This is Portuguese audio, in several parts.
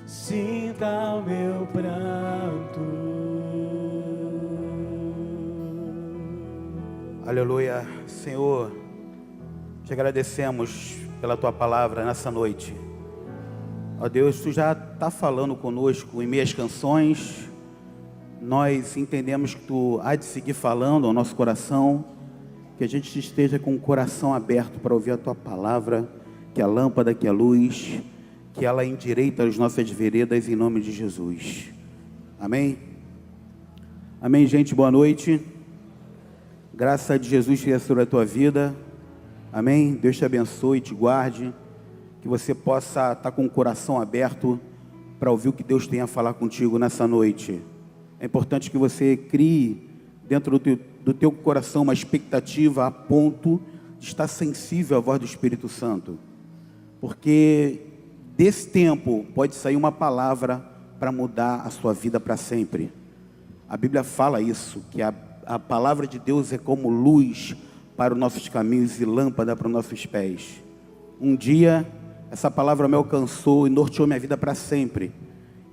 sinta o meu pranto. Aleluia. Senhor, te agradecemos pela tua palavra nessa noite. Ó Deus, tu já está falando conosco em meias canções. Nós entendemos que tu há de seguir falando ao nosso coração, que a gente esteja com o coração aberto para ouvir a tua palavra, que a lâmpada, que a luz, que ela endireita as nossas veredas, em nome de Jesus. Amém? Amém, gente, boa noite. Graça de Jesus seja sobre a tua vida. Amém? Deus te abençoe e te guarde. Que você possa estar com o coração aberto para ouvir o que Deus tem a falar contigo nessa noite. É importante que você crie dentro do teu coração uma expectativa a ponto de estar sensível à voz do Espírito Santo. Porque desse tempo pode sair uma palavra para mudar a sua vida para sempre. A Bíblia fala isso, que a palavra de Deus é como luz para os nossos caminhos e lâmpada para os nossos pés. Um dia, essa palavra me alcançou e norteou minha vida para sempre.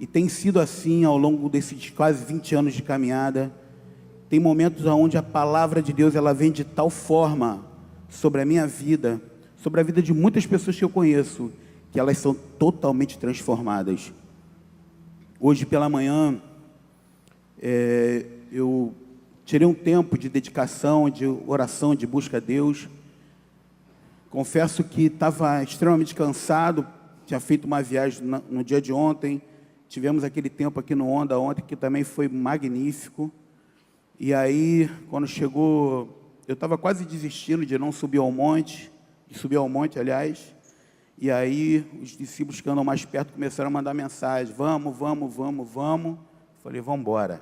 E tem sido assim ao longo desses quase 20 anos de caminhada. Tem momentos onde a palavra de Deus ela vem de tal forma sobre a minha vida, sobre a vida de muitas pessoas que eu conheço, que elas são totalmente transformadas. Hoje pela manhã, eu tirei um tempo de dedicação, de oração, de busca a Deus. Confesso que estava extremamente cansado, tinha feito uma viagem no dia de ontem, tivemos aquele tempo aqui no Onda ontem, que também foi magnífico. E aí, quando chegou, eu estava quase desistindo de não subir ao monte, aliás. E aí, os discípulos que andam mais perto começaram a mandar mensagem: vamos. Falei, vamos embora.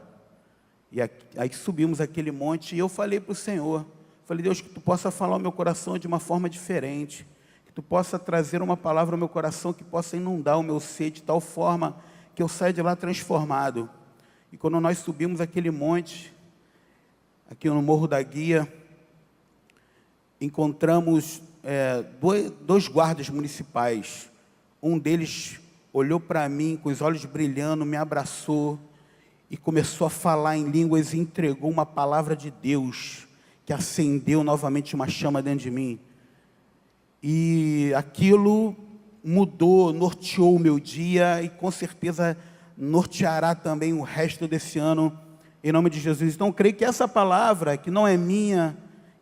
E aí subimos aquele monte e eu falei para o Senhor, falei, Deus, que tu possa falar ao meu coração de uma forma diferente, que tu possa trazer uma palavra ao meu coração que possa inundar o meu ser de tal forma que eu saia de lá transformado. E quando nós subimos aquele monte, aqui no Morro da Guia, encontramos dois guardas municipais. Um deles olhou para mim com os olhos brilhando, me abraçou e começou a falar em línguas e entregou uma palavra de Deus que acendeu novamente uma chama dentro de mim. E aquilo mudou, norteou o meu dia e com certeza norteará também o resto desse ano, em nome de Jesus. Então, eu creio que essa palavra, que não é minha,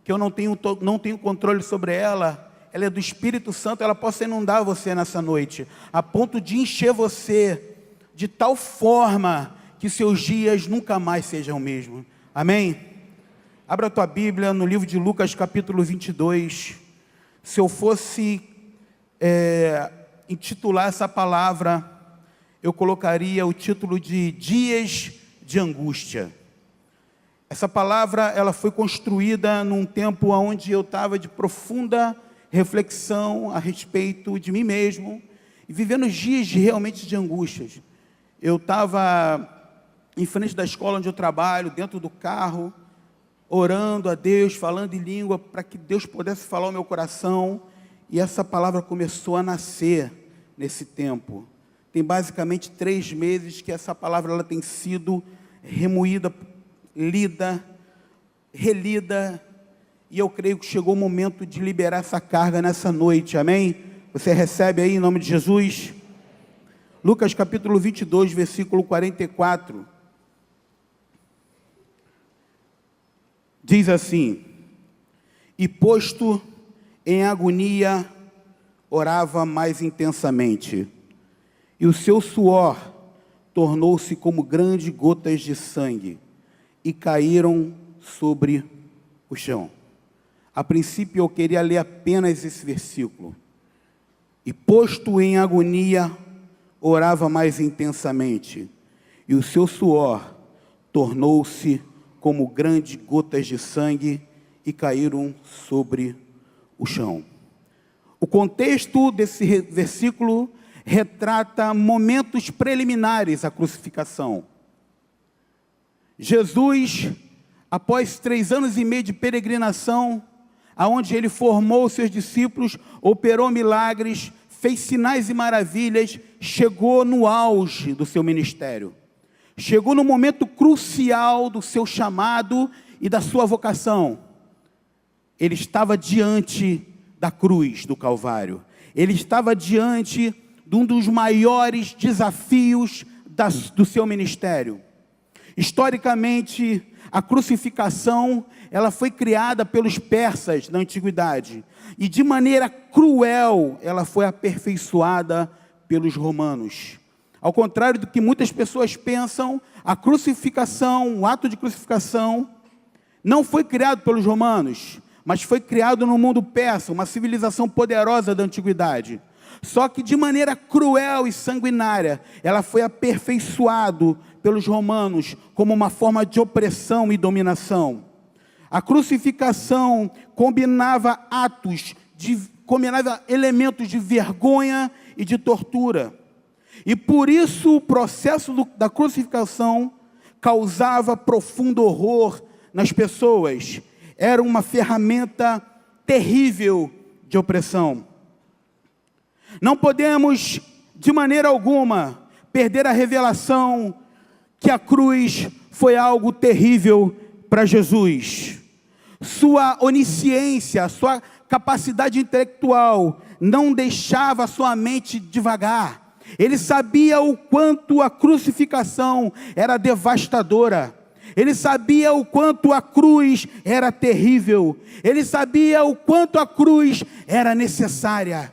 que eu não tenho controle sobre ela, ela é do Espírito Santo, ela possa inundar você nessa noite, a ponto de encher você de tal forma que seus dias nunca mais sejam o mesmo. Amém? Abra a tua Bíblia no livro de Lucas, capítulo 22. Se eu fosse intitular essa palavra, eu colocaria o título de Dias de Angústia. Essa palavra, ela foi construída num tempo onde eu estava de profunda reflexão a respeito de mim mesmo, e vivendo dias realmente de angústias. Eu estava em frente da escola onde eu trabalho, dentro do carro, orando a Deus, falando em língua, para que Deus pudesse falar ao meu coração, e essa palavra começou a nascer nesse tempo. Tem basicamente 3 meses que essa palavra ela tem sido remoída, lida, relida, e eu creio que chegou o momento de liberar essa carga nessa noite, amém? Você recebe aí em nome de Jesus? Lucas capítulo 22, versículo 44, diz assim: e posto em agonia, orava mais intensamente, e o seu suor tornou-se como grandes gotas de sangue, e caíram sobre o chão. A princípio eu queria ler apenas esse versículo. E posto em agonia, orava mais intensamente, e o seu suor tornou-se como grandes gotas de sangue, e caíram sobre o chão. O contexto desse versículo retrata momentos preliminares à crucificação. Jesus, após 3 anos e meio de peregrinação, aonde ele formou os seus discípulos, operou milagres, fez sinais e maravilhas, chegou no auge do seu ministério. Chegou no momento crucial do seu chamado e da sua vocação. Ele estava diante da cruz do Calvário. Ele estava diante de um dos maiores desafios do seu ministério. Historicamente, a crucificação, ela foi criada pelos persas na antiguidade. E de maneira cruel, ela foi aperfeiçoada pelos romanos. Ao contrário do que muitas pessoas pensam, a crucificação, o ato de crucificação, não foi criado pelos romanos, mas foi criado no mundo persa, uma civilização poderosa da antiguidade. Só que de maneira cruel e sanguinária, ela foi aperfeiçoada pelos romanos como uma forma de opressão e dominação. A crucificação combinava elementos de vergonha e de tortura. E por isso o processo da crucificação causava profundo horror nas pessoas. Era uma ferramenta terrível de opressão. Não podemos, de maneira alguma, perder a revelação que a cruz foi algo terrível para Jesus. Sua onisciência, sua capacidade intelectual não deixava sua mente divagar. Ele sabia o quanto a crucificação era devastadora. Ele sabia o quanto a cruz era terrível. Ele sabia o quanto a cruz era necessária.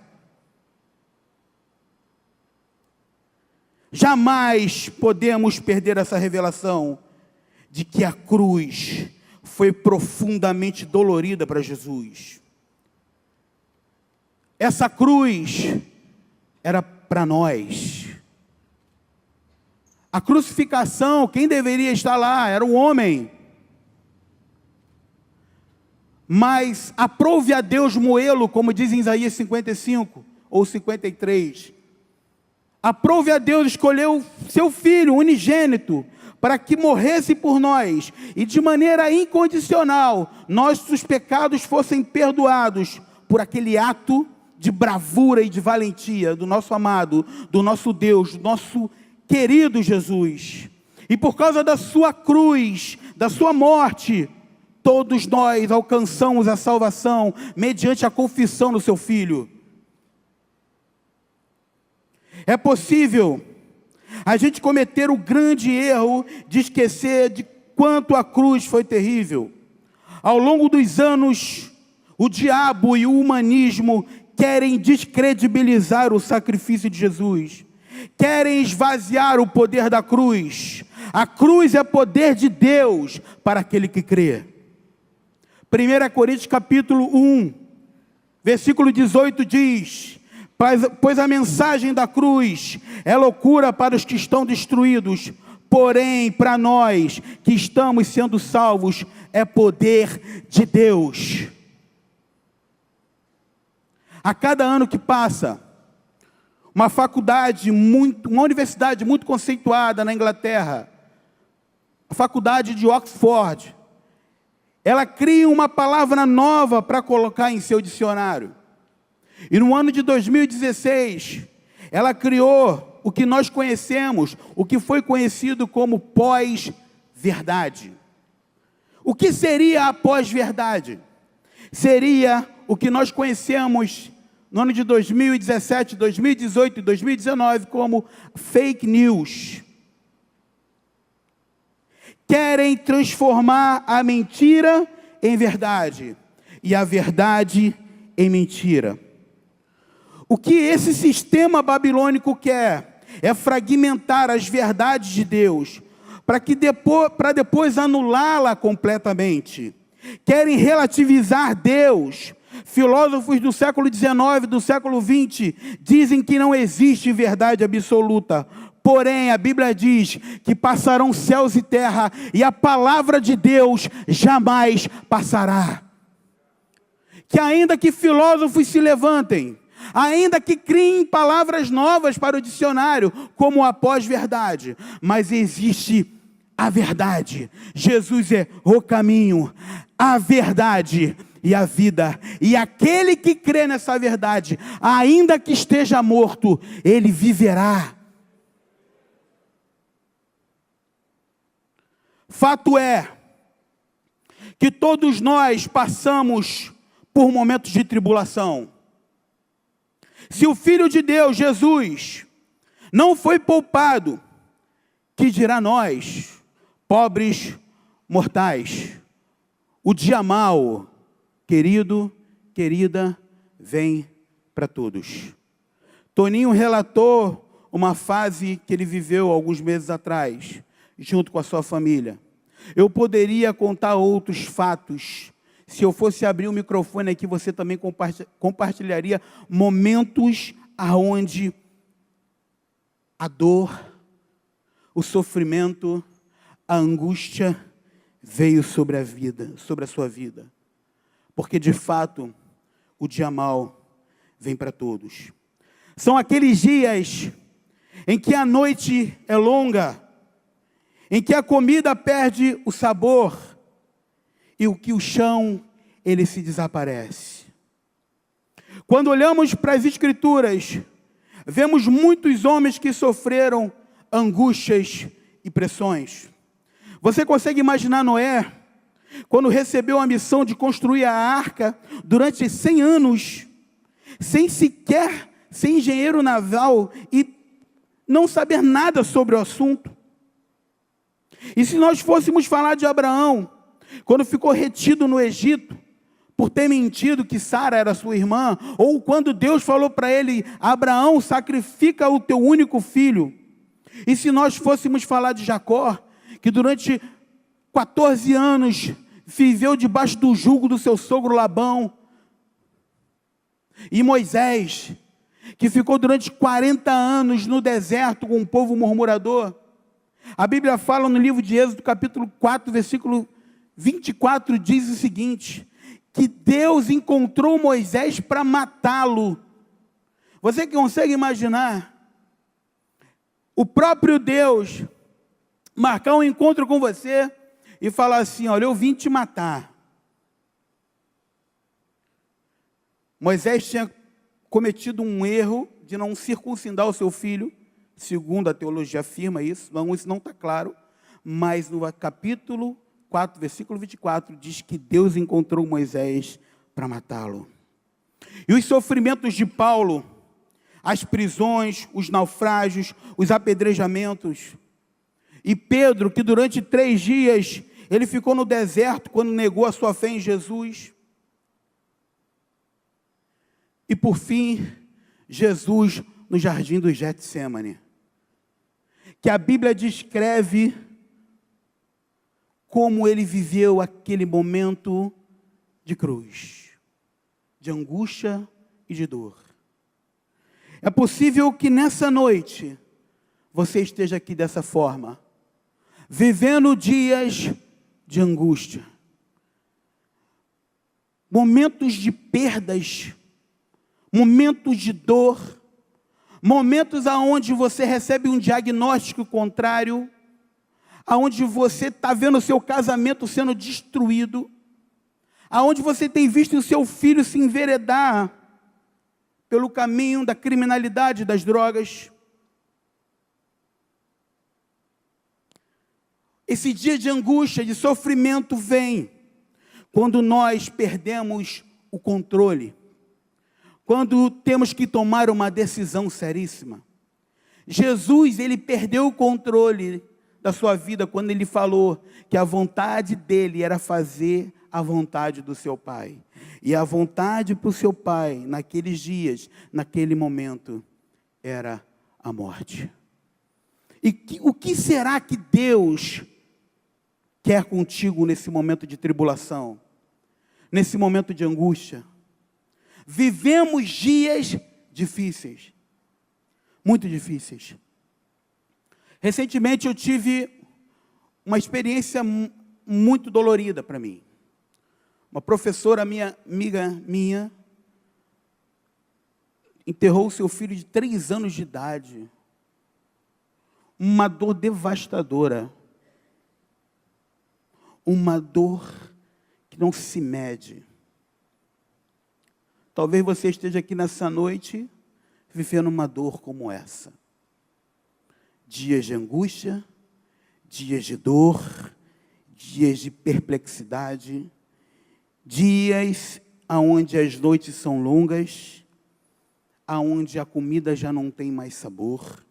Jamais podemos perder essa revelação de que a cruz foi profundamente dolorida para Jesus. Essa cruz era para nós. A crucificação, quem deveria estar lá era o homem. Mas aprove a Deus moê-lo, como diz em Isaías 55 ou 53. Aprove a Deus escolher o seu filho unigênito para que morresse por nós e de maneira incondicional nossos pecados fossem perdoados por aquele ato de bravura e de valentia do nosso amado, do nosso Deus, do nosso querido Jesus. E por causa da sua cruz, da sua morte, todos nós alcançamos a salvação mediante a confissão do seu Filho. É possível a gente cometer o grande erro de esquecer de quanto a cruz foi terrível. Ao longo dos anos, o diabo e o humanismo querem descredibilizar o sacrifício de Jesus. Querem esvaziar o poder da cruz. A cruz é poder de Deus para aquele que crê. 1 Coríntios capítulo 1, versículo 18 diz: pois a mensagem da cruz é loucura para os que estão destruídos, porém para nós que estamos sendo salvos é poder de Deus. A cada ano que passa, uma universidade muito conceituada na Inglaterra, a faculdade de Oxford, ela cria uma palavra nova para colocar em seu dicionário. E no ano de 2016, ela criou o que nós conhecemos, o que foi conhecido como pós-verdade. O que seria a pós-verdade? Seria o que nós conhecemos no ano de 2017, 2018 e 2019 como fake news. Querem transformar a mentira em verdade e a verdade em mentira. O que esse sistema babilônico quer é fragmentar as verdades de Deus, para depois anulá-la completamente. Querem relativizar Deus. Filósofos do século XIX, do século XX, dizem que não existe verdade absoluta. Porém, a Bíblia diz que passarão céus e terra, e a palavra de Deus jamais passará. Que ainda que filósofos se levantem, ainda que criem palavras novas para o dicionário, como a pós-verdade, mas existe a verdade. Jesus é o caminho, a verdade e a vida. E aquele que crê nessa verdade, ainda que esteja morto, ele viverá. Fato é que todos nós passamos por momentos de tribulação. Se o Filho de Deus, Jesus, não foi poupado, que dirá nós, pobres mortais? O dia mau, querido, querida, vem para todos. Toninho relatou uma fase que ele viveu alguns meses atrás, junto com a sua família. Eu poderia contar outros fatos. Se eu fosse abrir o microfone aqui, você também compartilharia momentos aonde a dor, o sofrimento, a angústia veio sobre a vida, sobre a sua vida. Porque de fato, o dia mau vem para todos. São aqueles dias em que a noite é longa, em que a comida perde o sabor e o chão, ele se desaparece. Quando olhamos para as Escrituras, vemos muitos homens que sofreram angústias e pressões. Você consegue imaginar Noé, quando recebeu a missão de construir a arca durante 100 anos, sem sequer ser engenheiro naval e não saber nada sobre o assunto? E se nós fôssemos falar de Abraão, quando ficou retido no Egito, por ter mentido que Sara era sua irmã, ou quando Deus falou para ele, Abraão, sacrifica o teu único filho. E se nós fôssemos falar de Jacó, que durante 14 anos viveu debaixo do jugo do seu sogro Labão, e Moisés, que ficou durante 40 anos no deserto com um povo murmurador. A Bíblia fala no livro de Êxodo, capítulo 4, versículo 24, diz o seguinte, que Deus encontrou Moisés para matá-lo. Você consegue imaginar o próprio Deus marcar um encontro com você e falar assim, olha, eu vim te matar. Moisés tinha cometido um erro de não circuncidar o seu filho, segundo a teologia afirma isso não está claro, mas no capítulo 4, versículo 24, diz que Deus encontrou Moisés para matá-lo. E os sofrimentos de Paulo, as prisões, os naufrágios, os apedrejamentos. E Pedro, que durante 3 dias, ele ficou no deserto quando negou a sua fé em Jesus. E por fim, Jesus no jardim do Getsêmani, que a Bíblia descreve como ele viveu aquele momento de cruz, de angústia e de dor. É possível que nessa noite você esteja aqui dessa forma, vivendo dias de angústia, momentos de perdas, momentos de dor, momentos aonde você recebe um diagnóstico contrário, aonde você está vendo o seu casamento sendo destruído, aonde você tem visto o seu filho se enveredar pelo caminho da criminalidade, das drogas. Esse dia de angústia, de sofrimento vem quando nós perdemos o controle, quando temos que tomar uma decisão seríssima. Jesus, ele perdeu o controle da sua vida quando ele falou que a vontade dele era fazer a vontade do seu Pai. E a vontade para o seu Pai, naqueles dias, naquele momento, era a morte. E o que será que Deus quer contigo nesse momento de tribulação? Nesse momento de angústia? Vivemos dias difíceis, muito difíceis. Recentemente eu tive uma experiência muito dolorida para mim. Uma professora amiga minha, enterrou o seu filho de 3 anos de idade. Uma dor devastadora. Uma dor que não se mede. Talvez você esteja aqui nessa noite vivendo uma dor como essa. Dias de angústia, dias de dor, dias de perplexidade, dias onde as noites são longas, onde a comida já não tem mais sabor.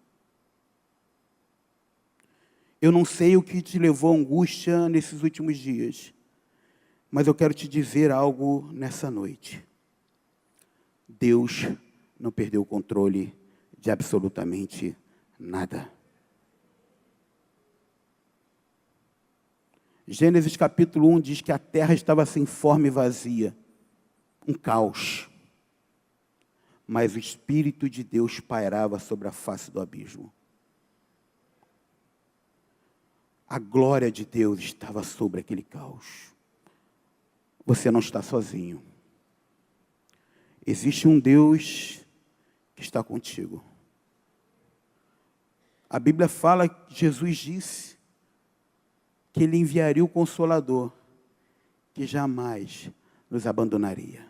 Eu não sei o que te levou à angústia nesses últimos dias, mas eu quero te dizer algo nessa noite. Deus não perdeu o controle de absolutamente nada. Gênesis capítulo 1 diz que a terra estava sem forma e vazia, um caos. Mas o Espírito de Deus pairava sobre a face do abismo. A glória de Deus estava sobre aquele caos. Você não está sozinho. Existe um Deus que está contigo. A Bíblia fala que Jesus disse que Ele enviaria o Consolador, que jamais nos abandonaria.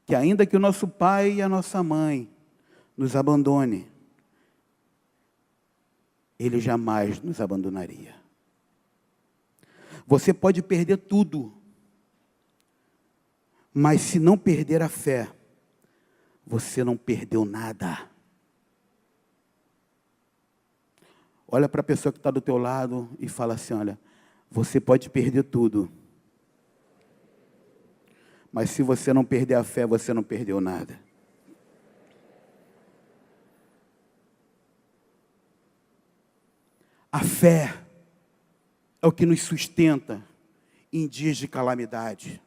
Que ainda que o nosso pai e a nossa mãe nos abandone, Ele jamais nos abandonaria. Você pode perder tudo, mas se não perder a fé, você não perdeu nada. Olha para a pessoa que está do teu lado e fala assim, olha, você pode perder tudo, mas se você não perder a fé, você não perdeu nada. A fé é o que nos sustenta em dias de calamidade.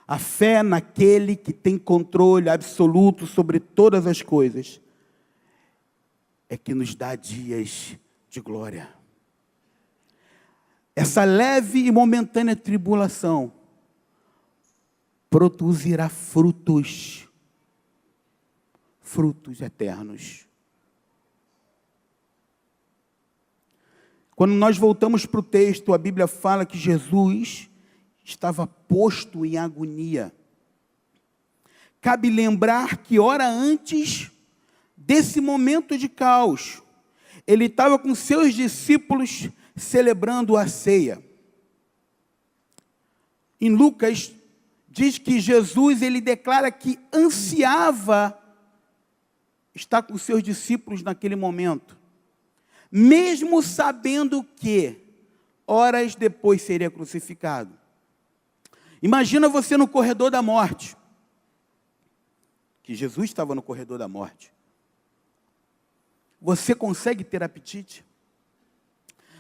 A fé naquele que tem controle absoluto sobre todas as coisas é que nos dá dias de glória. Essa leve e momentânea tribulação produzirá frutos eternos. Quando nós voltamos para o texto, a Bíblia fala que Jesus estava posto em agonia. Cabe lembrar que hora antes desse momento de caos, ele estava com seus discípulos celebrando a ceia. Em Lucas, diz que Jesus, ele declara que ansiava estar com seus discípulos naquele momento, mesmo sabendo que horas depois seria crucificado. Imagina você no corredor da morte, que Jesus estava no corredor da morte. Você consegue ter apetite?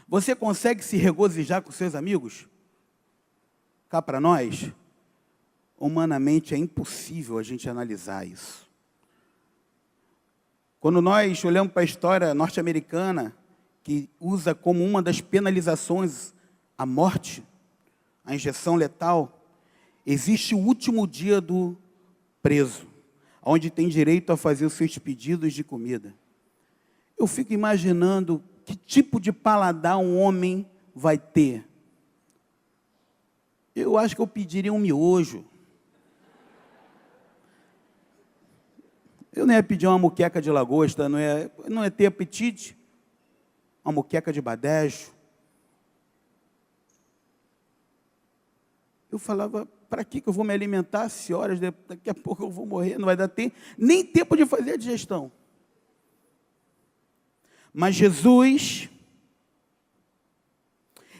Você consegue se regozijar com seus amigos? Cá para nós, humanamente é impossível a gente analisar isso. Quando nós olhamos para a história norte-americana, que usa como uma das penalizações a morte, a injeção letal, existe o último dia do preso, onde tem direito a fazer os seus pedidos de comida. Eu fico imaginando que tipo de paladar um homem vai ter. Eu acho que eu pediria um miojo. Eu não ia pedir uma moqueca de lagosta, não ia ter apetite. Uma moqueca de badejo. Eu falava, para que eu vou me alimentar se horas, daqui a pouco eu vou morrer, não vai dar nem tempo de fazer a digestão. Mas Jesus,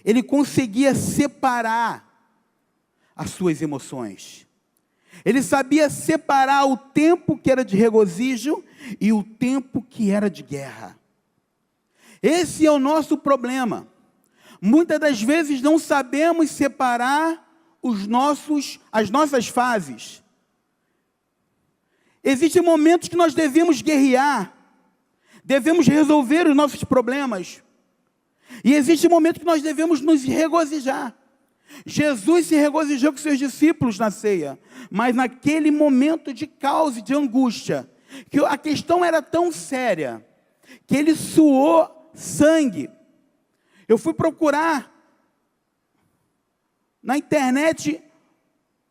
ele conseguia separar as suas emoções. Ele sabia separar o tempo que era de regozijo e o tempo que era de guerra. Esse é o nosso problema. Muitas das vezes não sabemos separar as nossas fases. Existem momentos que nós devemos guerrear, devemos resolver os nossos problemas. E existe momento que nós devemos nos regozijar. Jesus se regozijou com seus discípulos na ceia, mas naquele momento de caos e de angústia, que a questão era tão séria, que ele suou sangue. Eu fui procurar na internet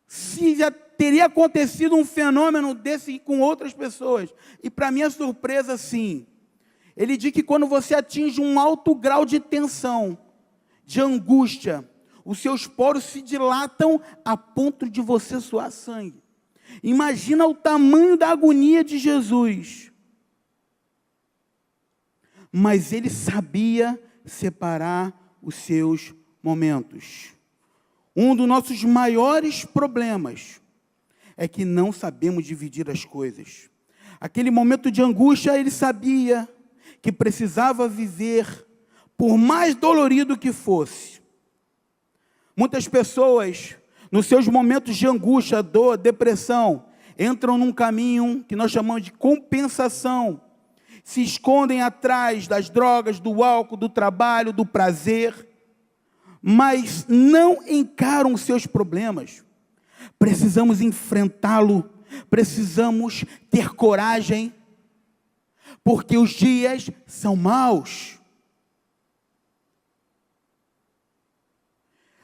se já teria acontecido um fenômeno desse com outras pessoas. E para minha surpresa, sim. Ele diz que quando você atinge um alto grau de tensão, de angústia, os seus poros se dilatam a ponto de você suar sangue. Imagina o tamanho da agonia de Jesus. Mas ele sabia separar os seus momentos. Um dos nossos maiores problemas é que não sabemos dividir as coisas. Aquele momento de angústia, ele sabia que precisava viver, por mais dolorido que fosse. Muitas pessoas, nos seus momentos de angústia, dor, depressão, entram num caminho que nós chamamos de compensação. Se escondem atrás das drogas, do álcool, do trabalho, do prazer, mas não encaram os seus problemas. Precisamos enfrentá-lo, precisamos ter coragem, porque os dias são maus.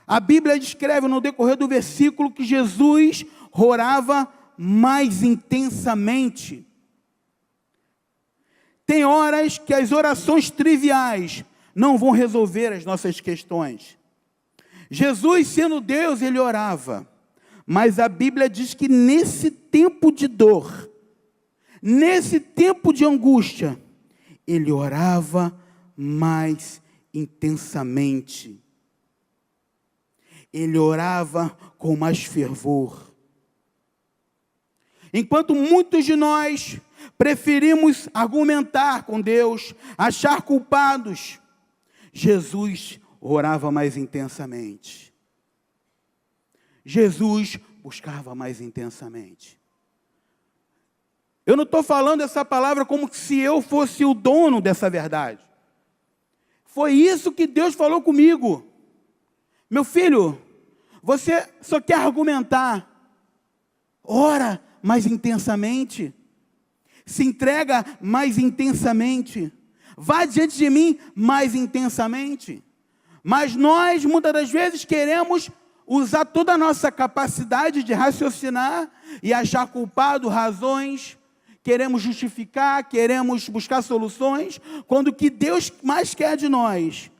A Bíblia descreve no decorrer do versículo que Jesus orava mais intensamente. Tem horas que as orações triviais não vão resolver as nossas questões. Jesus, sendo Deus, ele orava. Mas a Bíblia diz que nesse tempo de dor, nesse tempo de angústia, ele orava mais intensamente. Ele orava com mais fervor. Enquanto muitos de nós preferimos argumentar com Deus, achar culpados, Jesus orava mais intensamente. Jesus buscava mais intensamente. Eu não estou falando essa palavra como se eu fosse o dono dessa verdade. Foi isso que Deus falou comigo. Meu filho, você só quer argumentar. Ora mais intensamente. Se entrega mais intensamente. Vá diante de mim mais intensamente. Mas nós, muitas das vezes, queremos usar toda a nossa capacidade de raciocinar e achar culpado, razões. Queremos justificar, queremos buscar soluções, quando o que Deus mais quer de nós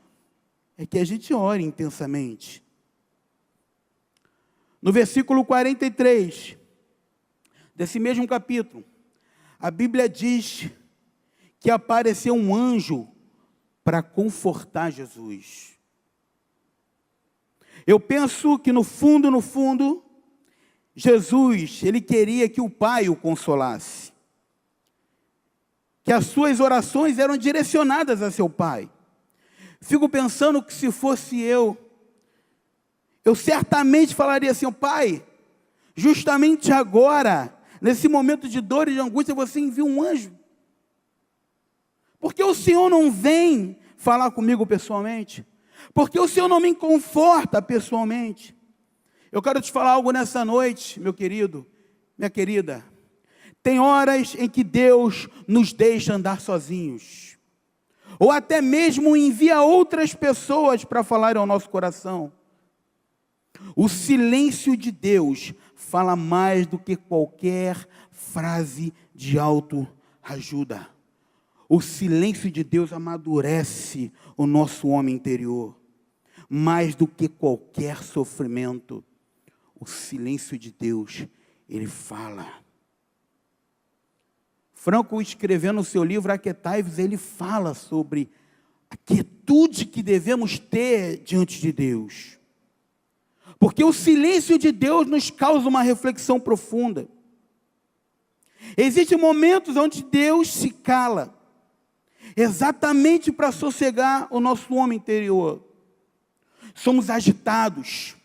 é que a gente ore intensamente. No versículo 43, desse mesmo capítulo, a Bíblia diz que apareceu um anjo para confortar Jesus. Eu penso que no fundo, Jesus, ele queria que o Pai o consolasse. Que as suas orações eram direcionadas a seu Pai. Fico pensando que se fosse eu certamente falaria assim: Pai, justamente agora, nesse momento de dor e de angústia, você envia um anjo. Por que o Senhor não vem falar comigo pessoalmente? Por que o Senhor não me conforta pessoalmente? Eu quero te falar algo nessa noite, meu querido, minha querida. Tem horas em que Deus nos deixa andar sozinhos. Ou até mesmo envia outras pessoas para falar ao nosso coração. O silêncio de Deus fala mais do que qualquer frase de autoajuda. O silêncio de Deus amadurece o nosso homem interior. Mais do que qualquer sofrimento, o silêncio de Deus, ele fala. Franco, escrevendo no seu livro Aquietai-vos, ele fala sobre a quietude que devemos ter diante de Deus. Porque o silêncio de Deus nos causa uma reflexão profunda. Existem momentos onde Deus se cala, exatamente para sossegar o nosso homem interior. Somos agitados,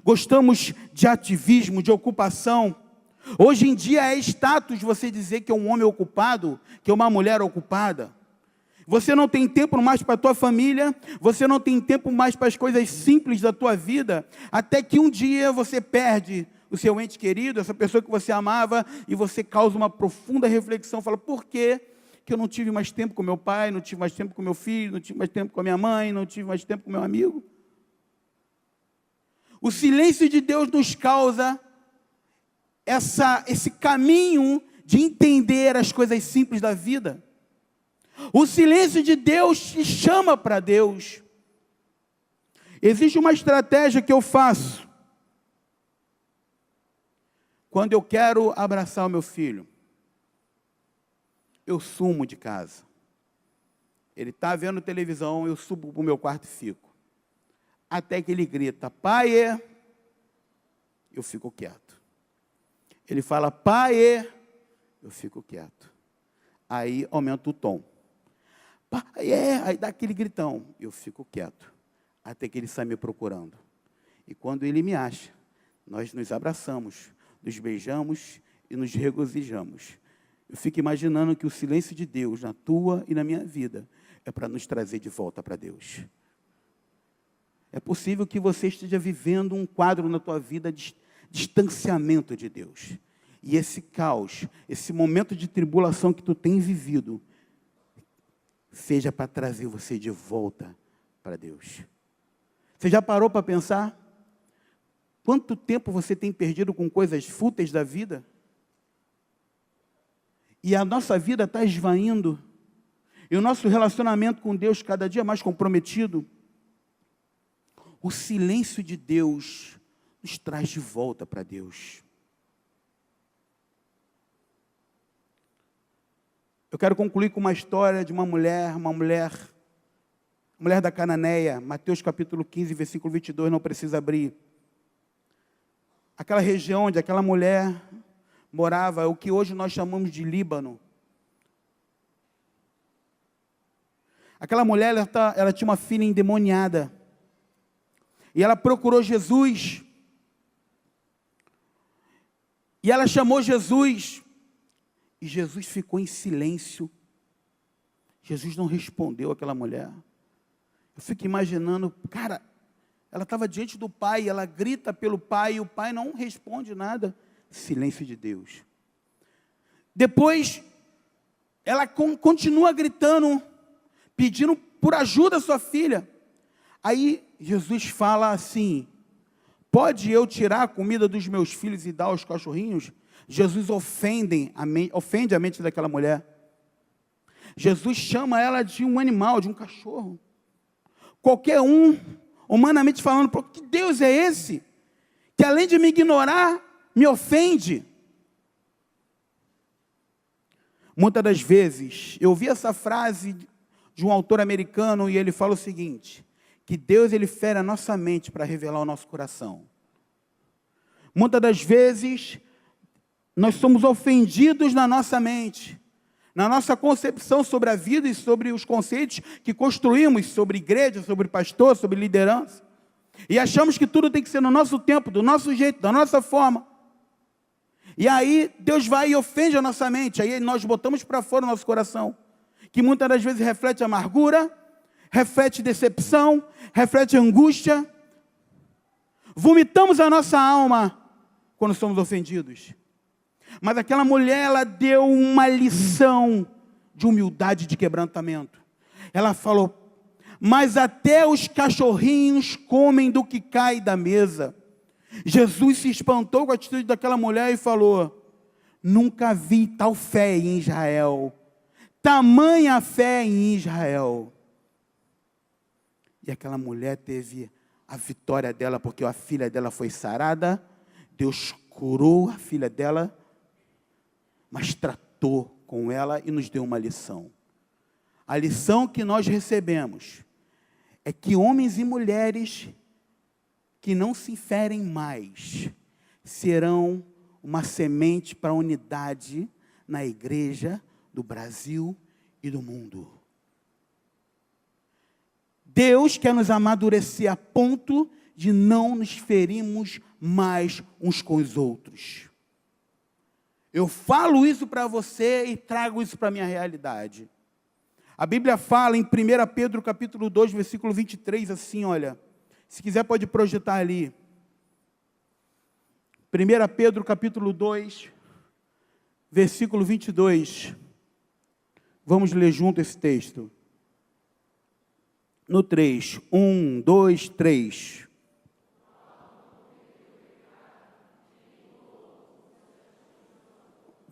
gostamos de ativismo, de ocupação. Hoje em dia é status você dizer que é um homem ocupado, que é uma mulher ocupada. Você não tem tempo mais para a tua família, você não tem tempo mais para as coisas simples da tua vida, até que um dia você perde o seu ente querido, essa pessoa que você amava, e você causa uma profunda reflexão, fala: por que eu não tive mais tempo com meu pai, não tive mais tempo com meu filho, não tive mais tempo com a minha mãe, não tive mais tempo com meu amigo? O silêncio de Deus nos causa esse caminho de entender as coisas simples da vida. O silêncio de Deus te chama para Deus. Existe uma estratégia que eu faço quando eu quero abraçar o meu filho. Eu sumo de casa. Ele está vendo televisão, eu subo para o meu quarto e fico. Até que ele grita, pai, eu fico quieto. Ele fala, pai, eu fico quieto. Aí aumenta o tom. Pai, aí dá aquele gritão, eu fico quieto. Até que ele sai me procurando. E quando ele me acha, nós nos abraçamos, nos beijamos e nos regozijamos. Eu fico imaginando que o silêncio de Deus na tua e na minha vida é para nos trazer de volta para Deus. É possível que você esteja vivendo um quadro na tua vida de distanciamento de Deus. E esse caos, esse momento de tribulação que tu tem vivido, seja para trazer você de volta para Deus. Você já parou para pensar? Quanto tempo você tem perdido com coisas fúteis da vida? E a nossa vida está esvaindo. E o nosso relacionamento com Deus cada dia mais comprometido. O silêncio de Deus nos traz de volta para Deus. Eu quero concluir com uma história de uma mulher da Cananeia, Mateus capítulo 15, versículo 22, não precisa abrir. Aquela região onde aquela mulher morava, o que hoje nós chamamos de Líbano. Aquela mulher, ela tinha uma filha endemoniada. E ela procurou Jesus. E ela chamou Jesus. E Jesus ficou em silêncio. Jesus não respondeu àquela mulher. Eu fico imaginando, cara, ela estava diante do pai, ela grita pelo pai, e o pai não responde nada. Silêncio de Deus. Depois, ela continua gritando, pedindo por ajuda a sua filha. Aí, Jesus fala assim, pode eu tirar a comida dos meus filhos e dar aos cachorrinhos? Jesus ofende a mente daquela mulher. Jesus chama ela de um animal, de um cachorro. Qualquer um, humanamente falando, que Deus é esse? Que além de me ignorar, me ofende. Muitas das vezes, eu ouvi essa frase de um autor americano e ele fala o seguinte, que Deus ele fere a nossa mente para revelar o nosso coração. Muitas das vezes, nós somos ofendidos na nossa mente, na nossa concepção sobre a vida e sobre os conceitos que construímos sobre igreja, sobre pastor, sobre liderança. E achamos que tudo tem que ser no nosso tempo, do nosso jeito, da nossa forma. E aí Deus vai e ofende a nossa mente, aí nós botamos para fora o nosso coração, que muitas das vezes reflete amargura, reflete decepção, reflete angústia. Vomitamos a nossa alma quando somos ofendidos. Mas aquela mulher, ela deu uma lição de humildade e de quebrantamento. Ela falou, mas até os cachorrinhos comem do que cai da mesa. Jesus se espantou com a atitude daquela mulher e falou, nunca vi tal fé em Israel, tamanha fé em Israel. E aquela mulher teve a vitória dela, porque a filha dela foi sarada, Deus curou a filha dela, mas tratou com ela e nos deu uma lição. A lição que nós recebemos é que homens e mulheres que não se ferem mais serão uma semente para a unidade na igreja do Brasil e do mundo. Deus quer nos amadurecer a ponto de não nos ferirmos mais uns com os outros. Eu falo isso para você e trago isso para a minha realidade. A Bíblia fala em 1 Pedro capítulo 2, versículo 23, assim, olha, se quiser pode projetar ali. 1 Pedro capítulo 2, versículo 22. Vamos ler junto esse texto. No 3, 1, 2, 3.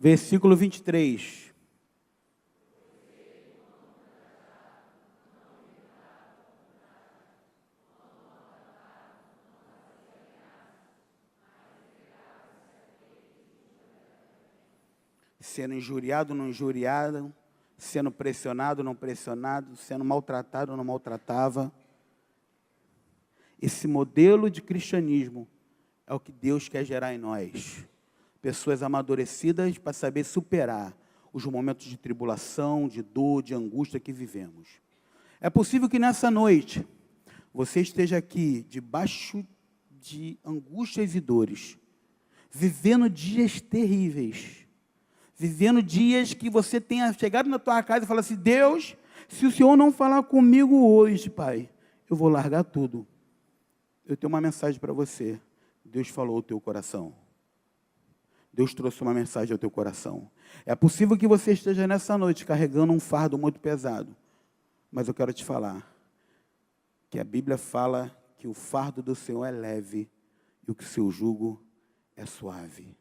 Versículo 23. Sendo injuriado, não injuriado, sendo pressionado, não pressionado, sendo maltratado, não maltratava. Esse modelo de cristianismo é o que Deus quer gerar em nós. Pessoas amadurecidas para saber superar os momentos de tribulação, de dor, de angústia que vivemos. É possível que nessa noite você esteja aqui debaixo de angústias e dores, vivendo dias terríveis, vivendo dias que você tenha chegado na tua casa e falado assim: Deus, se o Senhor não falar comigo hoje, Pai, eu vou largar tudo. Eu tenho uma mensagem para você. Deus falou ao teu coração. Deus trouxe uma mensagem ao teu coração. É possível que você esteja nessa noite carregando um fardo muito pesado, mas eu quero te falar que a Bíblia fala que o fardo do Senhor é leve e o que o seu jugo é suave.